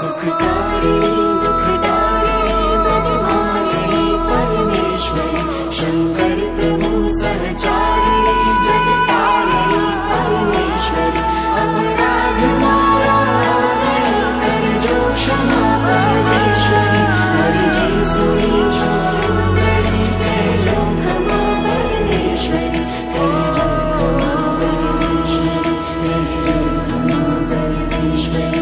सुखकारिणी दुखदारिणी मदमारिणी परमेश्वरी शंकर प्रभु सहचारिणी जगतारिणी परमेश्वरी अपराध मारा कर जो क्षमा परमेश्वरी हरि जी सुनी छोड़ी कह जो क्षमा परमेश्वरी कह जो क्षमा परमेश्वरी कह जो क्षमा परमेश्वरी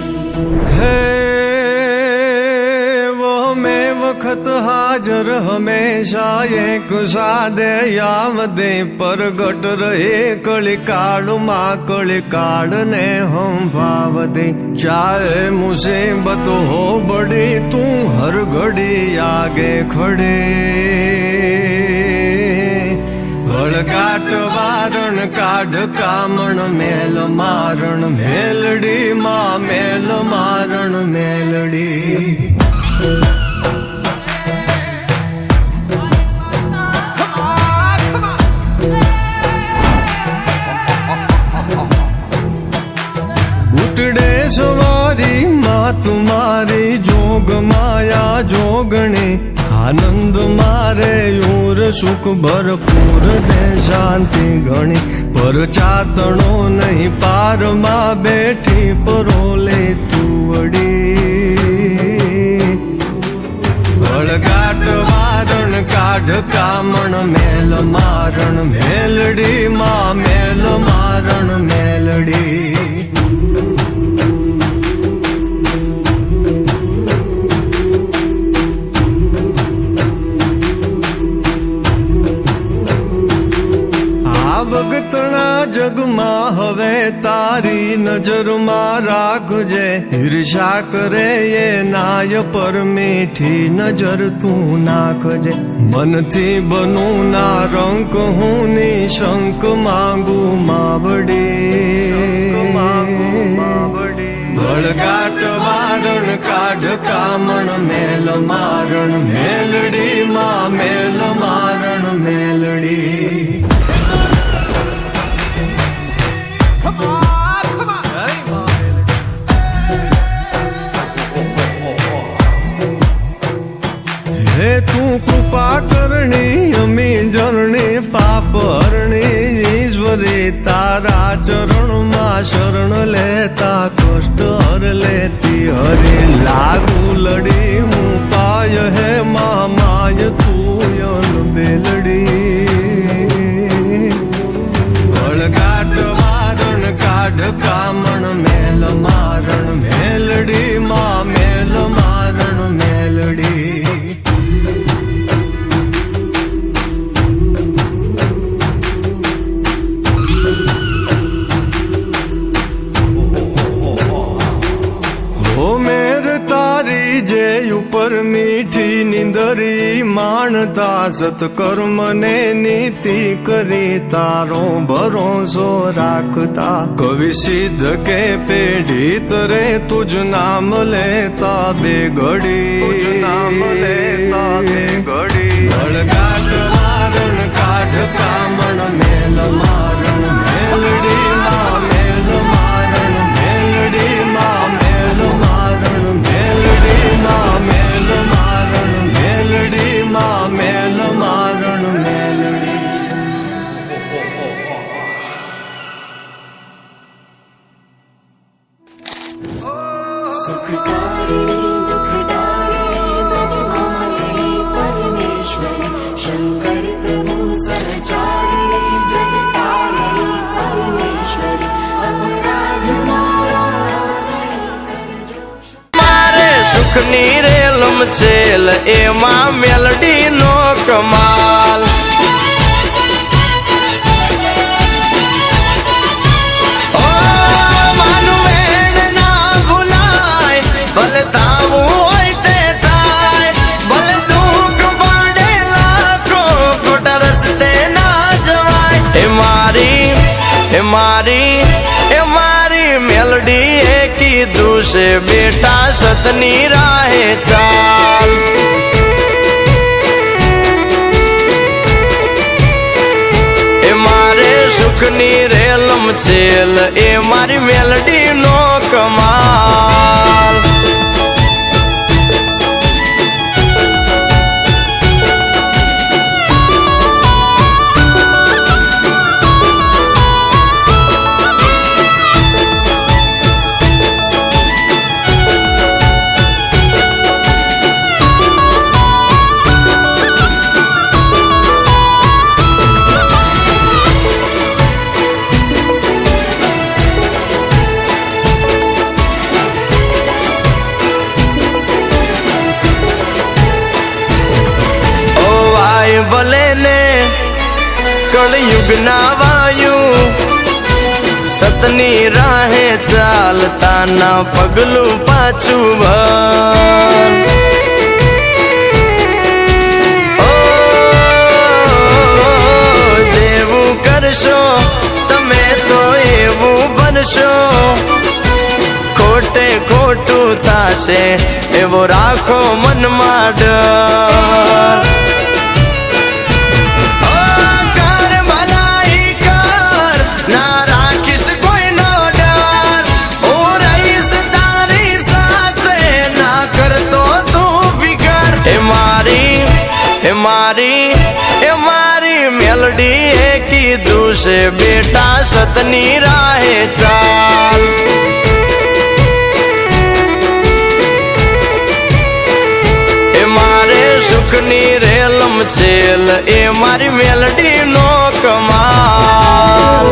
वक्त हाजर हमेशा एक सादे यावदे परगट रहे कलिकाल माँ कलिकाल ने हम भाव दे चाहे मुसीबत हो बड़ी तू हर घड़ी आगे खड़े वळगाट वारण काढ कामण मेल मारण मेलडी माँ मेल मारण मेलडी उठड़े सवारी माँ तुम्हारी जोग माया जोगणी आनंद मारे यूर सुख भरपूर दे शांति घणी पर चातणो नहीं पार माँ बैठी परोले तुवड़ी वळगाट वारण काढ कामण मेल मारण मेलडी माँ मेल मारण मेलडी भगतना जग में हवे तारी नजर में राखजे ईर्षा करे ये नाय पर मीठी नजर तू नाखजे मन थी बनू ना रंक हूँ निशंक मांगू मावड़ी वळगाट वारण काढ कामण मेल मारण मेलडी माँ मेल मारण मेलडी हे तू कृपा करणी अमी जरणी पाप हरणी ईश्वरी तारा चरण मा शरण लेता कष्ट हर लेती हरि लागू लड़ी हूँ पाय है माय तू यन बेलड़ी वळगाट वारण काढ कामण मेल मारण मेलडी माँ मेल मारण मेलडी जे ऊपर मीठी निंदरी मानता सत्कर्म ने नीति करी तारो भरोसो राखता कवि सिद्ध के पेढ़ी तरे तुझ नाम लेता बेघड़ी वळगाट वारण काढ कामण मेल मारण मेलडी माँ मेल मारण मेलडी माँ मेल मारण मेलडी माँ मेल मारण मेलडी माँ मेल मारण मेलडी सुखकारिणी दुखदारिणी मदमारिणी परमेश्वरी शंकर प्रभु सहचारिणी जगतारिणी परमेश्वरी अपराध मारा कर जो मारे सुखनी रेलम छेल एमा मेलडी नो कमाल भले ताऊ होय ते ताय भले दुख बाड़े लाखो खोटा रस्ते ना जवाय ए मारी मेलडी की दूसरे बेटा सतनी राहे चाल ए मारे सुखनी रेलम छेल ए मारी मेलडी नो कमाल સતની રાહે ચાલતા ના પગલું પાછું ભર. જેવું કરશો તમે તો એવું બનશો, ખોટે ખોટું થાશે એવો રાખો મનમાં ડર. કર ભલાઈ કર, ના રાખીશ કોઈનો ડર. હું રહીશ તારી સાથે, ના કરતો તું ફિકર. એ મારી મેલડી એ કીધું છે બેટા સતની રાહે ચાલ. સુખની રેલમ છેલ એ મારી મેલડી નો કમાલ.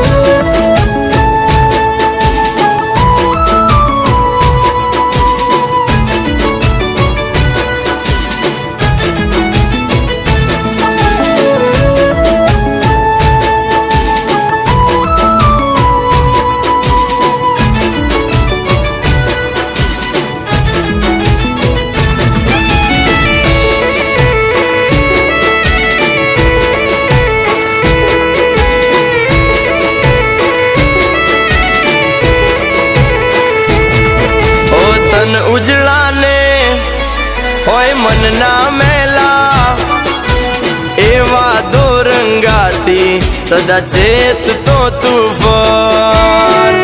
ઉજળા ને હોય મનના મેલા, એવા દોરંગાથી સદા ચેત તો તું ફર.